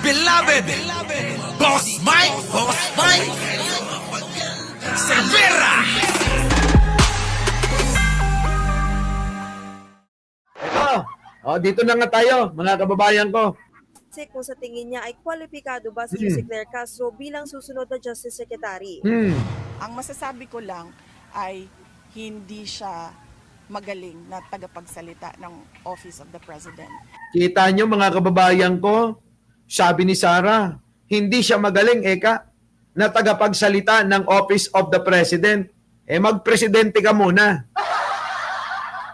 beloved Boss Mike Cervera. Dito na nga tayo, mga kababayan ko. Kung sa tingin niya ay kwalipikado ba si Jose Claire Castro bilang susunod na Justice Secretary. Ang masasabi ko lang ay hindi siya magaling na tagapagsalita ng Office of the President. Kita nyo mga kababayan ko, sabi ni Sara, hindi siya magaling, na tagapagsalita ng Office of the President. Magpresidente ka muna.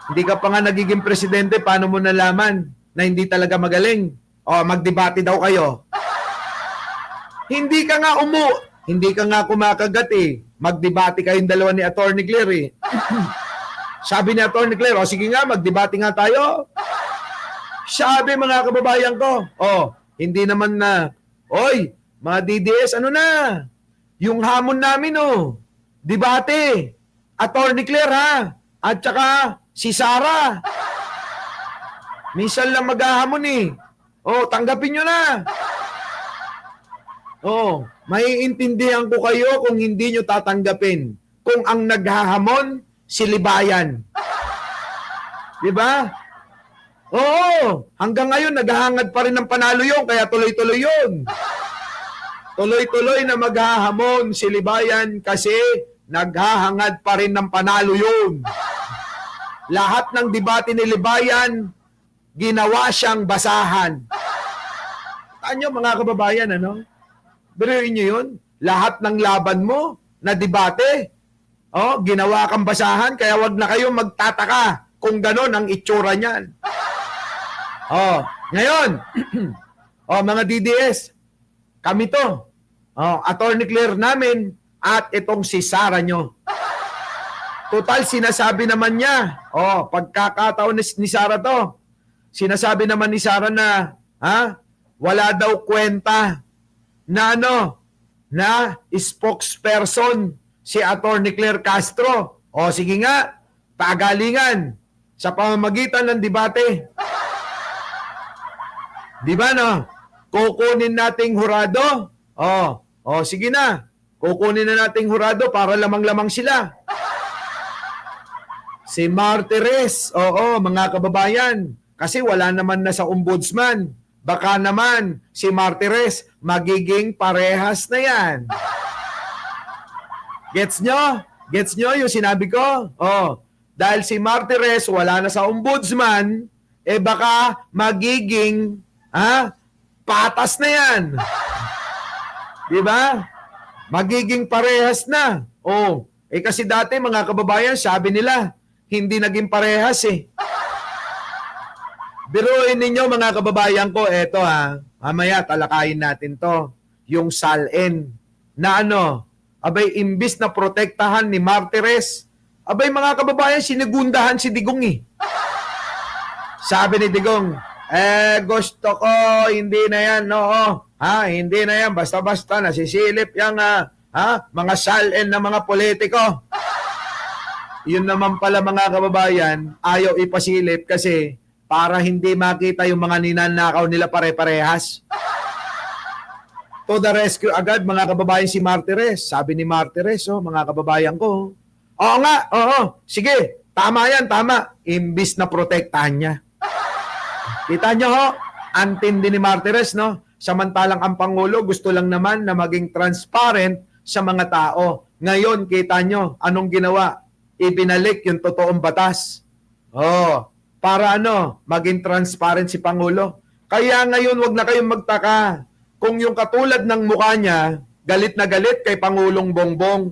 Hindi ka pa nga nagiging presidente, paano mo nalaman na hindi talaga magaling? Magdebate daw kayo. Hindi ka nga kumakagat Magdebate kayong dalawa ni Attorney Claire Sabi ni Attorney Claire, sige nga, magdebate nga tayo. Sabi mga kababayan ko, hindi naman na, mga DDS, ano na? Yung hamon namin, debate. Attorney Claire, ha? At saka, si Sara. Minsan lang maghahamon tanggapin nyo na. Maiintindihan ko kayo kung hindi nyo tatanggapin. Kung ang naghahamon, si Libayan. Diba? Hanggang ngayon, naghahangad pa rin ng panalo yun, kaya tuloy-tuloy yun. Tuloy-tuloy na maghahamon si Libayan kasi naghahangad pa rin ng panalo yun. Lahat ng debate ni Libayan, ginawa siyang basahan. Tanyo mga kababayan, Biruin nyo yun? Lahat ng laban mo na debate, ginawa kang basahan, kaya wag na kayo magtataka kung ganon ang itsura niyan. Ngayon, mga DDS, kami to. Attorney Claire namin at itong si Sara nyo. Total, sinasabi naman niya, pagkakataon ni Sara to, sinasabi naman ni Sara na, wala daw kwenta na na spokesperson si Attorney Claire Castro. Sige nga, pagalingan sa pamamagitan ng debate. Di ba kukunin nating hurado? Sige na. Kukunin na nating hurado para lamang-lamang sila. Si Martires, mga kababayan, kasi wala naman na sa ombudsman. Baka naman si Martires magiging parehas na yan. Gets nyo? Gets nyo yung sinabi ko? Dahil si Martires wala na sa ombudsman, baka magiging patas na yan. Diba? Magiging parehas na. Kasi dati mga kababayan, sabi nila, hindi naging parehas Biruin ninyo mga kababayan ko, eto mamaya talakayin natin to. Yung SALN na abay imbis na protektahan ni Martires, abay mga kababayan, sinigundahan si Digong Sabi ni Digong, gusto ko, hindi na yan, hindi na yan, basta-basta, nasisilip yung mga SALN na mga politiko. Yun naman pala mga kababayan, ayaw ipasilip kasi para hindi makita yung mga ninanakaw nila pare-parehas. To the rescue agad mga kababayan si Martires. Sabi ni Martires, mga kababayan ko, sige, tama yan, tama. Imbis na protektahan niya. Kita nyo antindi ni Martires, samantalang ang Pangulo gusto lang naman na maging transparent sa mga tao. Ngayon, kita nyo, anong ginawa? Ibinalik yung totoong batas. Para maging transparent si Pangulo. Kaya ngayon, wag na kayong magtaka. Kung yung katulad ng mukha niya, galit na galit kay Pangulong Bongbong.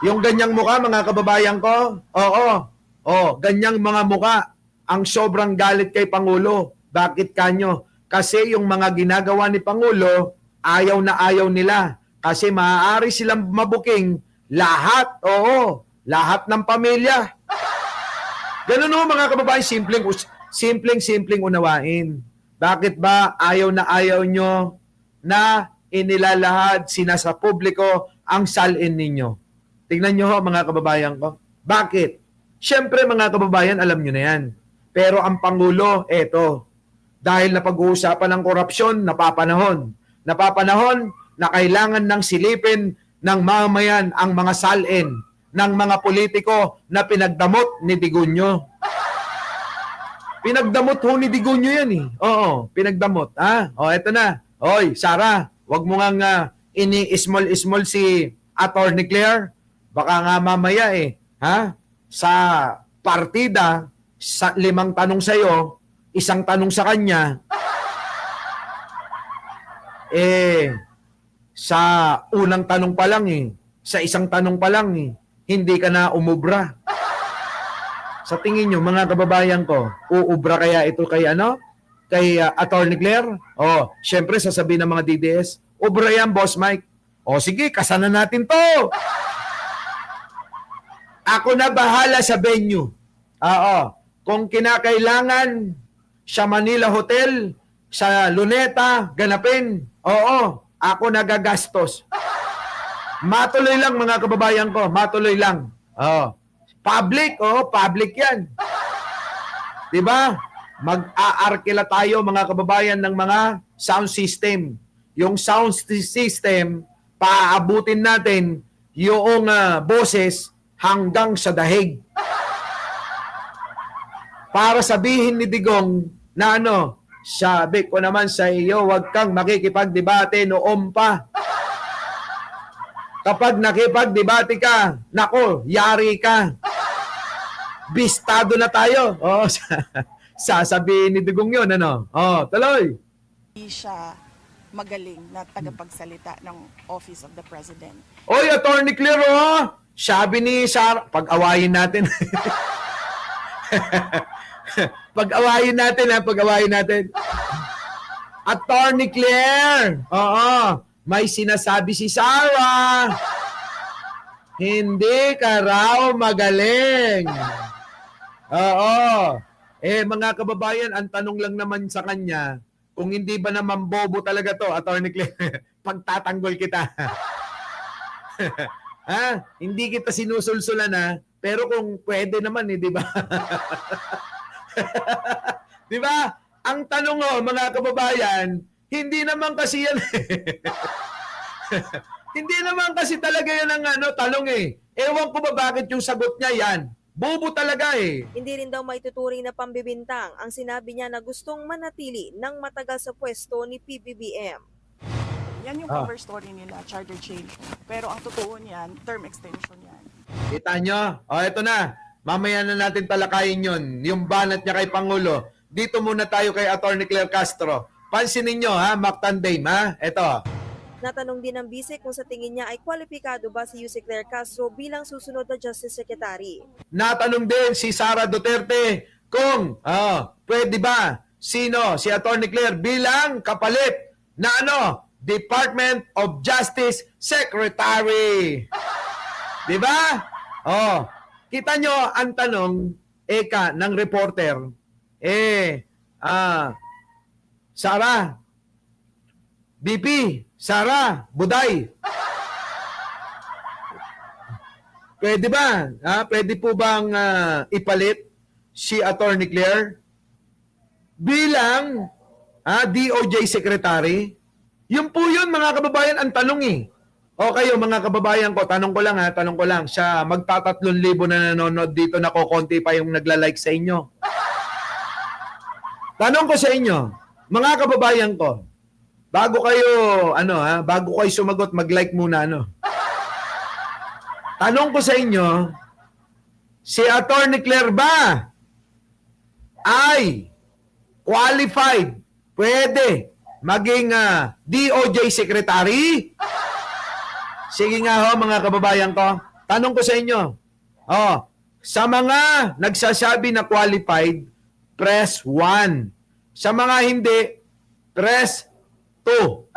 Yung ganyang mukha, mga kababayan ko, ganyang mga mukha, ang sobrang galit kay Pangulo. Bakit kanyo? Kasi yung mga ginagawa ni Pangulo, ayaw na ayaw nila. Kasi maaari silang mabuking lahat, lahat ng pamilya. Ganun mga kababayan, simpleng unawain. Bakit ba ayaw na ayaw nyo na inilalahad sinasa publiko ang SALN ninyo? Tingnan nyo mga kababayan ko. Bakit? Siyempre mga kababayan, alam nyo na yan. Pero ang Pangulo, eto, Dahil napag-uusapan ng korupsyon, napapanahon. Napapanahon na kailangan ng silipin ng mamayan ang mga salin ng mga politiko na pinagdamot ni Digunyo. Pinagdamot ho ni Digunyo yan eh. Oo, pinagdamot. Eto na. Hoy, Sara, wag mo nga ini-small si Attorney Claire. Baka nga mamaya sa partida, sa 5 tanong sa'yo, 1 tanong sa kanya, sa unang tanong pa lang sa 1 tanong pa lang hindi ka na umubra. Sa tingin nyo, mga kababayan ko, uubra kaya ito kay Kay Attorney Claire? Syempre sasabihin ng mga DDS, ubra yan, Boss Mike. Sige, kasanan natin to. Ako na bahala sa venue. Kung kinakailangan sa Manila Hotel, sa Luneta, ganapin. Ako nagagastos. Matuloy lang mga kababayan ko, matuloy lang. Public yan. 'Di ba? Mag-aarkila tayo mga kababayan ng mga sound system. Yung sound system, paaabutin natin yung boses hanggang sa dahig. Para sabihin ni Digong na sabi ko naman sa iyo, huwag kang makikipagdebate noon pa. Kapag nakipagdebate ka, nako, yari ka. Bistado na tayo. Sasabihin ni Digong yun, tuloy. Hindi siya magaling na tagapagsalita ng Office of the President. Oy, Attorney Claire, sabi ni Sara, pag-awayin natin. Pag-awayin natin. Attorney Claire, may sinasabi si Sara. Hindi ka raw magaling. Mga kababayan, ang tanong lang naman sa kanya, kung hindi ba naman bobo talaga to, Attorney Claire, pagtatanggol kita. Hindi kita sinusulsulan pero kung pwede naman di ba? Di ba? Ang tanong mga kababayan, hindi naman kasi yan hindi naman kasi talaga yan ang tanong Ewan ko ba bakit yung sagot niya yan. Bobo talaga Hindi rin daw maituturing na pambibintang ang sinabi niya na gustong manatili ng matagal sa pwesto ni PBBM. Yan yung cover story nila, charter change. Pero ang totoo niyan, term extension yan. Kita nyo? Ito na. Mamaya na natin talakayin yun. Yung banat niya kay Pangulo. Dito muna tayo kay Attorney Claire Castro. Pansinin nyo, Mactan Dame, Ito. Natanong din ng bise kung sa tingin niya ay kwalipikado ba si Yusek Claire Castro bilang susunod na Justice Secretary. Natanong din si Sara Duterte kung pwede ba si Attorney Claire bilang kapalit na Department of Justice Secretary. Di ba? Kita nyo ang tanong ng reporter Sara, BP, Sara, Buday. Pwede ba? Pwede po bang ipalit si Attorney Claire bilang DOJ Secretary? Yun po yun mga kababayan ang tanong O kayo mga kababayan ko, tanong ko lang, sa magta-3,000 na nanonood dito na kokonti pa yung nagla-like sa inyo. Tanong ko sa inyo, mga kababayan ko, bago kayo sumagot, mag-like muna Tanong ko sa inyo, si Attorney Claire ba ay qualified, pwede maging DOJ Secretary? Sige nga mga kababayan ko. Tanong ko sa inyo. Sa mga nagsasabi na qualified, press 1. Sa mga hindi, press 2.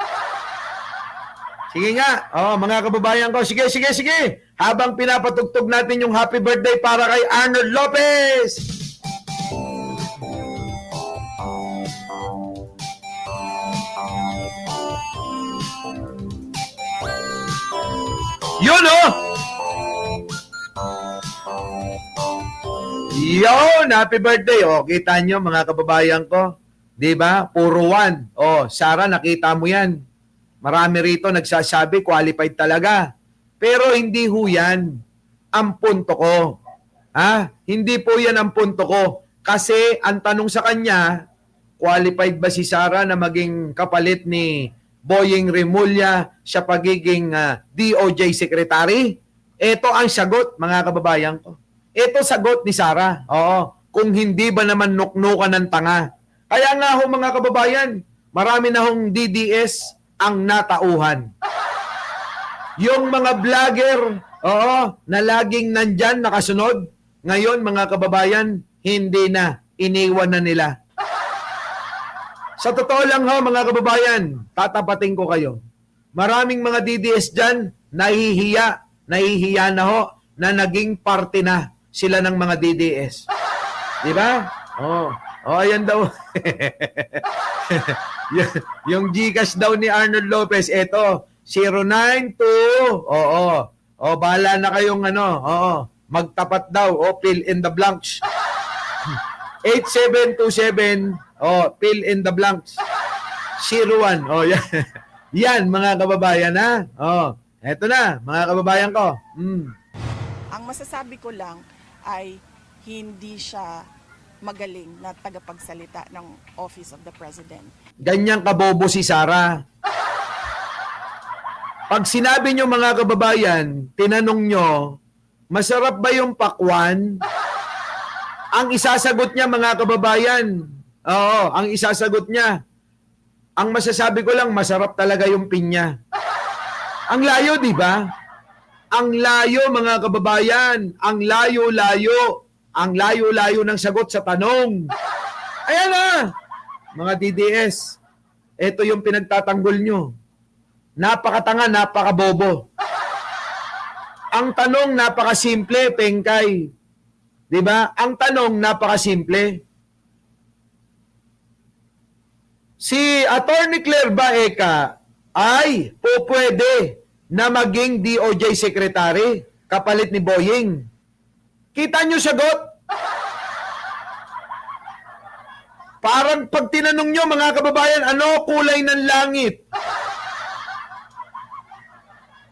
Sige nga. Mga kababayan ko. Sige. Habang pinapatugtog natin yung happy birthday para kay Arnold Lopez. Yun Yun, happy birthday. Kita nyo mga kababayan ko. Di ba? Puro 1. Oh, Sara, nakita mo yan. Marami rito nagsasabi, qualified talaga. Pero hindi ho yan ang punto ko. Ha? Hindi po yan ang punto ko. Kasi ang tanong sa kanya, qualified ba si Sara na maging kapalit ni Boying Remulla sa pagiging DOJ Secretary? Ito ang sagot, mga kababayan ko. Ito sagot ni Sara. Oo. Kung hindi ba naman nuknukan ng tanga. Kaya nga ho, mga kababayan, marami na hong DDS ang natauhan. Yung mga vlogger, na laging nandyan, nakasunod, ngayon, mga kababayan, hindi na, iniwan na nila. Sa totoo lang ho, mga kababayan, tatapatin ko kayo. Maraming mga DDS dyan, nahihiya na ho, na naging parte na sila ng mga DDS. Di ba? Ayan daw. yung Gcash daw ni Arnold Lopez, eto, 092. Bahala na kayong magtapat daw. Fill in the blanks. 8727. Fill in the blanks. 01. Yan. Yan, mga kababayan, ha? Eto na, mga kababayan ko. Ang masasabi ko lang ay hindi siya magaling na tagapagsalita ng Office of the President. Ganyang kabobo si Sara. Pag sinabi nyo, mga kababayan, tinanong nyo, masarap ba yung pakwan? Ang isasagot niya, mga kababayan, ang isasagot niya, ang masasabi ko lang, masarap talaga yung pinya. Ang layo, di ba? Ang layo, mga kababayan. Ang layo-layo. Ang layo-layo ng sagot sa tanong. Ayan na, mga DDS. Ito yung pinagtatanggol nyo. Napakatanga, napakabobo. Ang tanong, napakasimple, Pengkay. Diba? Ang tanong, napakasimple. Si Attorney Claire Baeka ay pwede na maging DOJ Secretary kapalit ni Boying. Kita nyo sagot? Parang pag tinanong nyo, mga kababayan, ano kulay ng langit?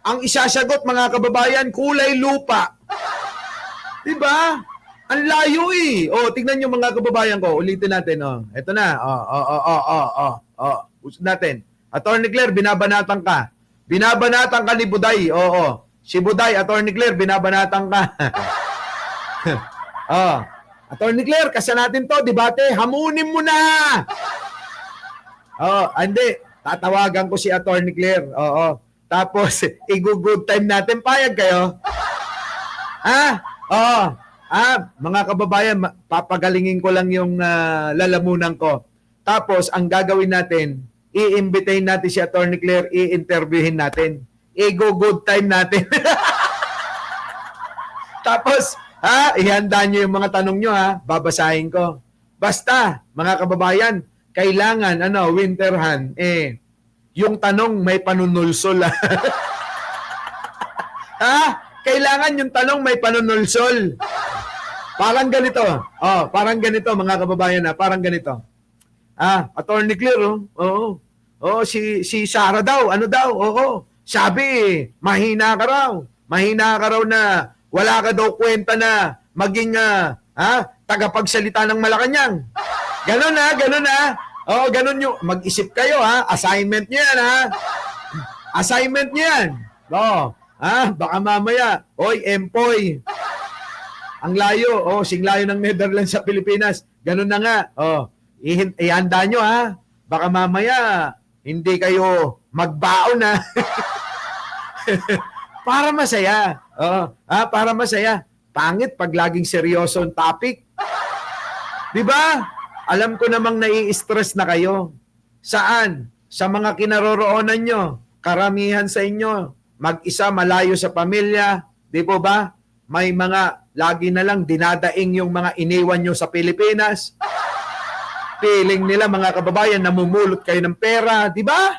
Ang isasagot, mga kababayan, kulay lupa. Diba? Ang layo eh. Tignan nyo, mga kababayan ko. Ulitin natin. Ito na. Usap natin. Attorney Claire, binabanatan ka. Binabanatan ka ni Buday. Si Buday, Attorney Claire, binabanatan ka. Attorney Claire, kasi natin to, debate. Hamunin mo na. Hindi. Tatawagan ko si Attorney Claire. Tapos, i-good time natin. Payag kayo? Mga kababayan, papagalingin ko lang yung lalamunan ko. Tapos, ang gagawin natin, i-imbitahin natin si Attorney Claire, i-interviewin natin. I-good time natin. Tapos, ihanda nyo yung mga tanong nyo, babasahin ko. Basta, mga kababayan, kailangan, winterhan, yung tanong may panunulsol. Kailangan yung tanong may panunulsol. Parang ganito. Parang ganito, mga kababayan, parang ganito. Attorney Claire, si Sara daw, ano daw, sabi, mahina ka raw. Mahina ka raw na wala ka daw kwenta na maging tagapagsalita ng Malacanang. Ganon ganon yung mag-isip kayo, assignment niyo yan, assignment niyo yan. Baka mamaya, empoy. Ang layo, singlayo ng Netherlands sa Pilipinas. Ganon na nga. Ihanda nyo, baka mamaya hindi kayo magbaon na. Para masaya. Para masaya. Pangit pag laging seryoso ang topic. Di ba? Alam ko namang nai-stress na kayo. Saan? Sa mga kinaroroonan nyo. Karamihan sa inyo. Mag-isa, malayo sa pamilya. Di po ba? May mga lagi na lang dinadaing yung mga iniwan nyo sa Pilipinas. Feeling nila, mga kababayan, namumulot kayo ng pera. Di ba?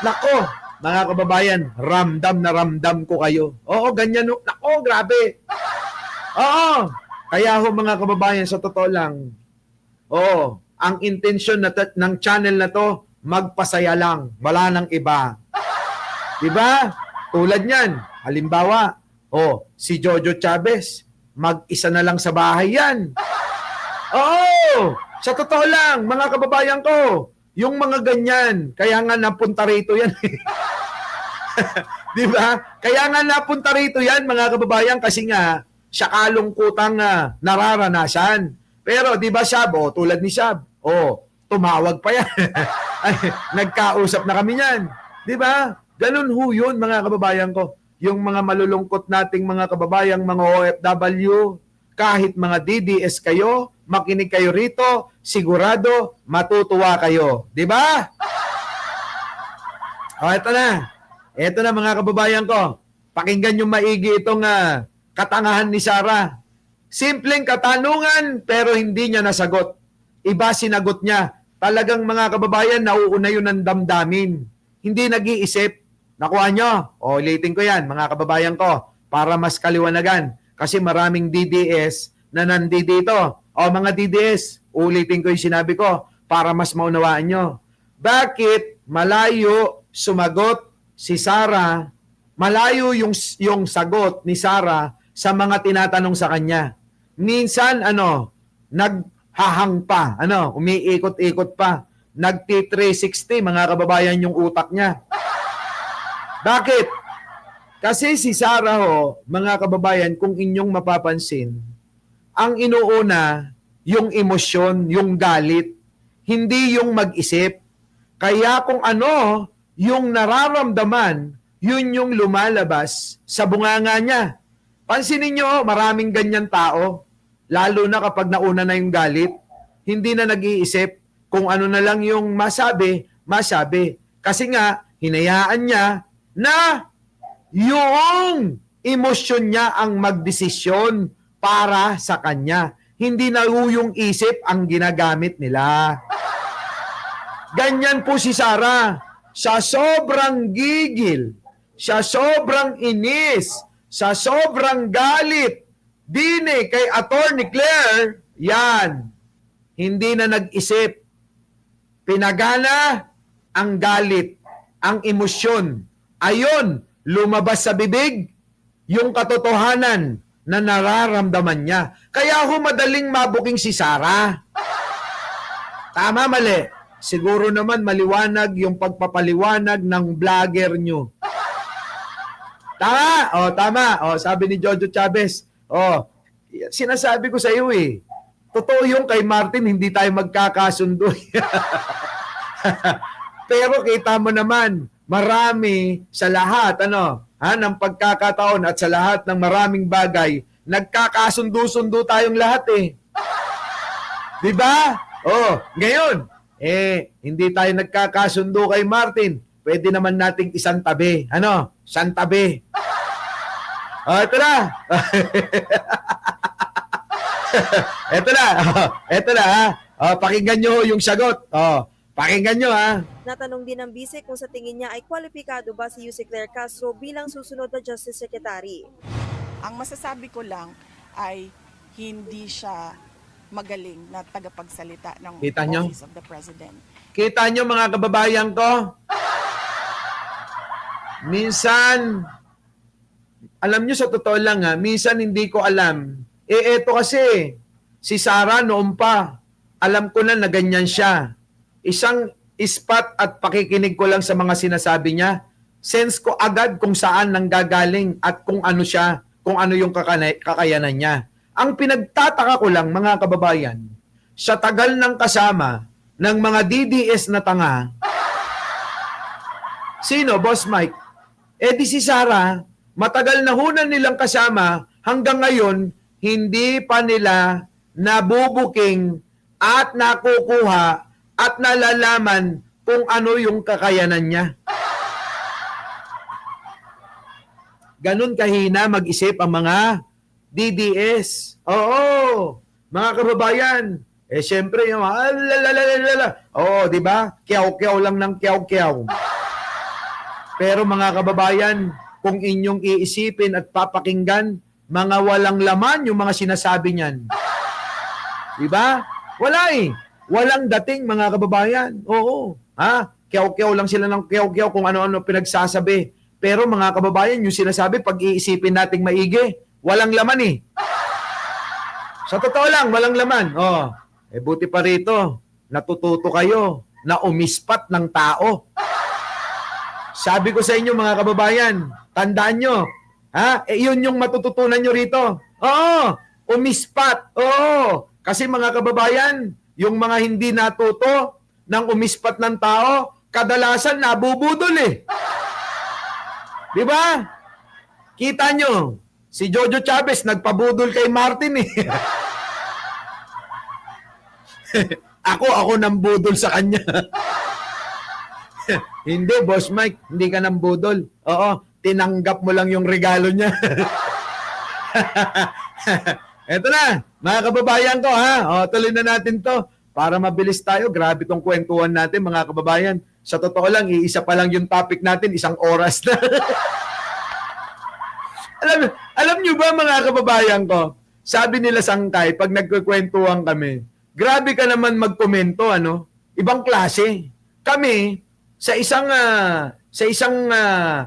Nako, mga kababayan, ramdam na ramdam ko kayo. Ganyan. Nako, grabe. Kaya ho, mga kababayan, sa totoo lang, ang intensyon ng channel na to, magpasaya lang. Wala nang iba. Diba? Tulad niyan. Halimbawa, si Jojo Chavez, mag-isa na lang sa bahay yan. Oo! Sa totoo lang, mga kababayan ko, yung mga ganyan, kaya nga napunta rito yan. Diba? Kaya nga napunta rito yan, mga kababayan, kasi nga, siya kalungkutang nararanasan. Pero, di ba, Shab, tulad ni Shab, tumawag pa yan. Ay, nagkausap na kami yan. Di ba? Ganun ho yun, mga kababayan ko. Yung mga malulungkot nating mga kababayang mga OFW, kahit mga DDS kayo, makinig kayo rito, sigurado matutuwa kayo. Di ba? Ito na. Ito na, mga kababayan ko. Pakinggan nyo maigi itong katangahan ni Sarah. Simpleng katanungan pero hindi niya nasagot. Iba sinagot niya. Talagang mga kababayan, nauuna yun ng damdamin. Hindi nag-iisip. Nakuha nyo? Ulitin ko yan, mga kababayan ko, para mas kaliwanagan. Kasi maraming DDS na nandito. Mga DDS, ulitin ko yung sinabi ko para mas maunawaan nyo. Bakit malayo sumagot si Sarah, malayo yung sagot ni Sarah sa mga tinatanong sa kanya? Minsan, naghahang pa, umiikot-ikot pa, nagti-360, mga kababayan, yung utak niya. Bakit? Kasi si Sarah mga kababayan, kung inyong mapapansin, ang inuuna, yung emosyon, yung galit, hindi yung mag-isip. Kaya kung yung nararamdaman, yun yung lumalabas sa bunganga niya. Pansinin nyo, maraming ganyan tao, lalo na kapag nauna na yung galit, hindi na nag-iisip kung ano na lang yung masabi. Kasi nga, hinayaan niya na yung emosyon niya ang magdesisyon para sa kanya. Hindi na yung isip ang ginagamit nila. Ganyan po si Sarah. Sa sobrang gigil, sa sobrang inis, sa sobrang galit, kay Attorney Claire, yan, hindi na nag-isip. Pinagana ang galit, ang emosyon. Ayon, lumabas sa bibig yung katotohanan na nararamdaman niya. Kaya madaling mabuking si Sarah. Tama, mali? Siguro naman maliwanag yung pagpapaliwanag ng vlogger nyo. Tama? Tama. Sabi ni Jojo Chavez. Sinasabi ko sa iyo totoo yung kay Martin, hindi tayo magkakasundo. Pero kita mo naman, marami sa lahat, ng pagkakataon at sa lahat ng maraming bagay, nagkakasundo-sundo tayong lahat Di ba? Ngayon, hindi tayo nagkakasundo kay Martin. Pwede naman nating isang tabi. Santabi. Ito na. Ito na. Pakinggan nyo yung sagot. Pakinggan nyo Natanong din ng bise kung sa tingin niya ay kwalipikado ba si Yusek Claire Castro bilang susunod na Justice Secretary. Ang masasabi ko lang ay hindi siya magaling na tagapagsalita ng Kita nyo? Office of the President. Kita nyo, mga kababayan ko? Minsan, alam nyo, sa totoo lang minsan hindi ko alam. Eto kasi, si Sarah noon pa, alam ko na ganyan siya. Isang ispat at pakikinig ko lang sa mga sinasabi niya, sense ko agad kung saan nanggagaling at kung ano siya, kung ano yung kakayanan niya. Ang pinagtataka ko lang, mga kababayan, sa tagal ng kasama ng mga DDS na tanga, sino, Boss Mike? Di si Sarah, matagal na hunan nilang kasama, hanggang ngayon, hindi pa nila nabubuking at nakukuha at nalalaman kung ano yung kakayanan niya. Ganun kahina mag-isip ang mga DDS. Oo, mga kababayan. Siyempre, yung di ba? Kiyaw-kiyaw lang ng kiyaw-kiyaw. Pero mga kababayan, kung inyong iisipin at papakinggan, mga walang laman yung mga sinasabi niyan. Di ba? Wala Walang dating, mga kababayan. Oo. Ha? Kiyaw-kiyaw lang sila ng kiyaw-kiyaw kung ano-ano pinagsasabi. Pero mga kababayan, yung sinasabi, pag iisipin nating maigi, walang laman eh. Sa totoo lang, walang laman. Oh, buti pa rito, natututo kayo na umispat ng tao. Sabi ko sa inyo, mga kababayan, tandaan nyo, ha? Yun yung matututunan nyo rito. Oo, umispat. Oo, kasi mga kababayan, yung mga hindi natuto ng umispat ng tao, kadalasan nabubudol eh. Di ba? Kita nyo, si Jojo Chavez nagpabudol kay Martin eh. Ako nang budol sa kanya. Hindi, Boss Mike, hindi ka nang budol. Oo, tinanggap mo lang yung regalo niya. Eto na, mga kababayan ko ha. O, tuloy na natin to para mabilis tayo. Grabe tong kwentuhan natin, mga kababayan. Sa totoo lang, iisa pa lang yung topic natin, 1 oras na. alam nyo ba, mga kababayan ko, sabi nila Sangkay, pag nagkukwentuhan kami, grabe ka naman magkomento, ano? Ibang klase. Kami, sa isang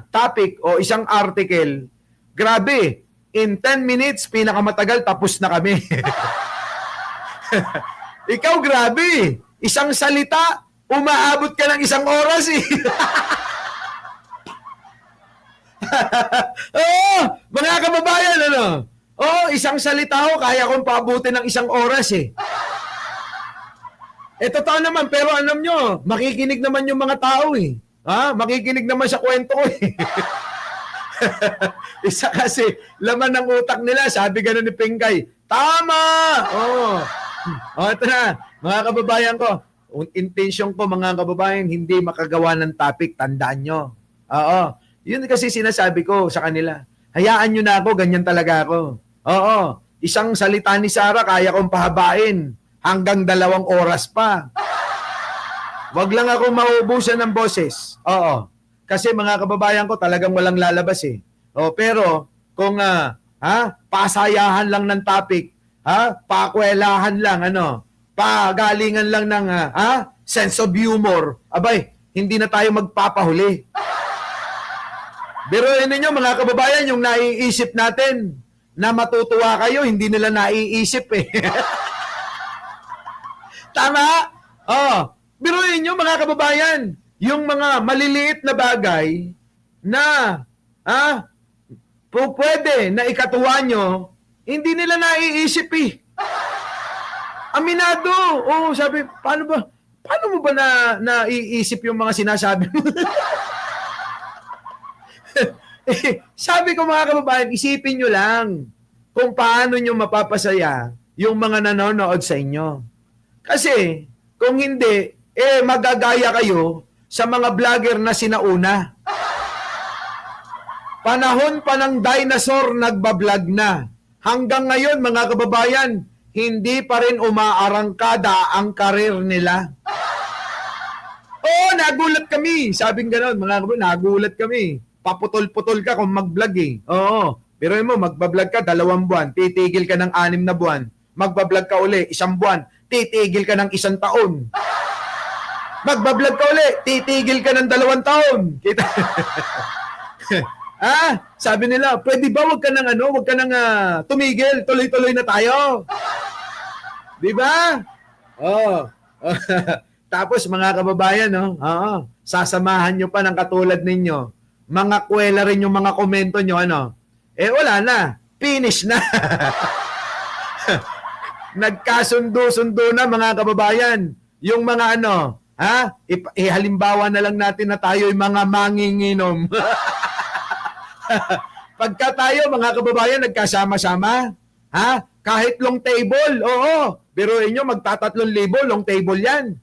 topic o isang article, grabe, in 10 minutes, pinakamatagal, tapos na kami. Ikaw, grabe. Isang salita, umaabot ka ng 1 oras eh. Oo, mga kababayan, ano? Oo, isang salita ko, kaya kong paabutin ng 1 oras eh. Totoo naman, pero alam nyo, makikinig naman yung mga tao eh. Ha? Makikinig naman sa kwento ko eh. Isa kasi, laman ng utak nila, sabi gano'n ni Pingkay, tama! Oo. Ito na, mga kababayan ko, intention ko, mga kababayan, hindi makagawa ng topic, tandaan nyo. Oo. Yun kasi sinasabi ko sa kanila. Hayaan nyo na ako, ganyan talaga ako. Oo. Isang salita ni Sarah, kaya kong pahabain hanggang 2 oras pa. Wag lang ako mauubusan ng boses. Oo. Kasi mga kababayan ko, talagang walang lalabas eh. Pero kung pasayahan lang ng topic, pakwelahan lang, pagalingan lang ng sense of humor, abay, hindi na tayo magpapahuli. Biruin ninyo, mga kababayan, yung naiisip natin na matutuwa kayo, hindi nila naiisip eh. Tama? Biruin nyo, mga kababayan, yung mga maliliit na bagay na pwede na ikatuwa nyo, hindi nila naiisip eh. Aminado. Sabi, paano mo ba naiisip yung mga sinasabi mo? Sabi ko, mga kababayan, isipin nyo lang kung paano nyo mapapasaya yung mga nanonood sa inyo. Kasi, kung hindi, magagaya kayo sa mga vlogger na sinauna. Panahon pa ng dinosaur, nagbablog na. Hanggang ngayon, mga kababayan, hindi pa rin umaarangkada ang karir nila. Nagulat kami. Sabing gano'n, mga kababayan, nagulat kami. Paputol-putol ka kung mag-vlog eh. Oo. Pero mo, magbablog ka 2 buwan, titigil ka ng 6 na buwan. Magbablog ka uli, 1 buwan, titigil ka ng 1 taon. Magbablog ka uli, titigil ka ng 2 taon. Kita? Sabi nila, pwede ba wag ka nang tumigil, tuloy-tuloy na tayo. Di ba? Tapos mga kababayan, sasamahan nyo pa ng katulad ninyo. Mga kwela rin yung mga komento nyo, wala na. Finish na. Nagkasundo-sundo na, mga kababayan. Yung mga halimbawa na lang natin na tayo yung mga manginginom. Pagka tayo, mga kababayan, nagkasama-sama, kahit long table, biruin nyo, magta-3,000 long table yan.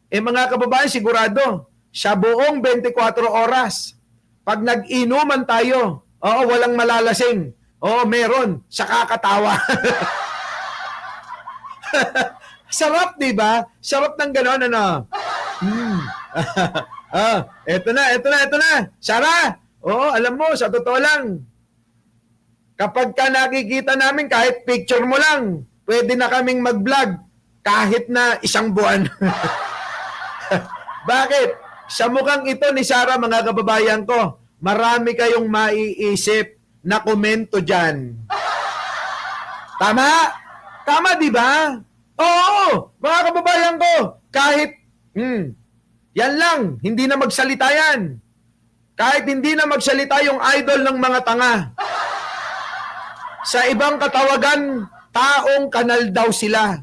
Mga kababayan, sigurado, sa buong 24 oras, pag nag-inuman tayo, walang malalasing. Meron, sa kakatawa. Sarap, di ba? Sarap ng gano'n, Eto na. Sarah! Alam mo, sa totoo lang, kapag ka nakikita namin, kahit picture mo lang, pwede na kaming mag-vlog. kahit na isang buwan. Bakit? Sa mukhang ito ni Sarah, mga kababayan ko, marami kayong maiisip na komento dyan. Tama? Tama, di ba? Oo, mga kababayan ko, kahit, yan lang, hindi na magsalita yan. Kahit hindi na magsalita yung idol ng mga tanga. Sa ibang katawagan, taong kanal daw sila.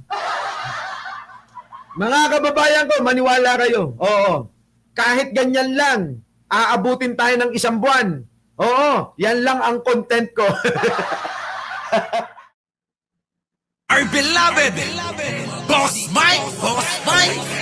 Mga kababayan ko, maniwala kayo. Oo. Kahit ganyan lang, aabutin tayo ng isang buwan. Oo, yan lang ang content ko. Our beloved Boss Mike.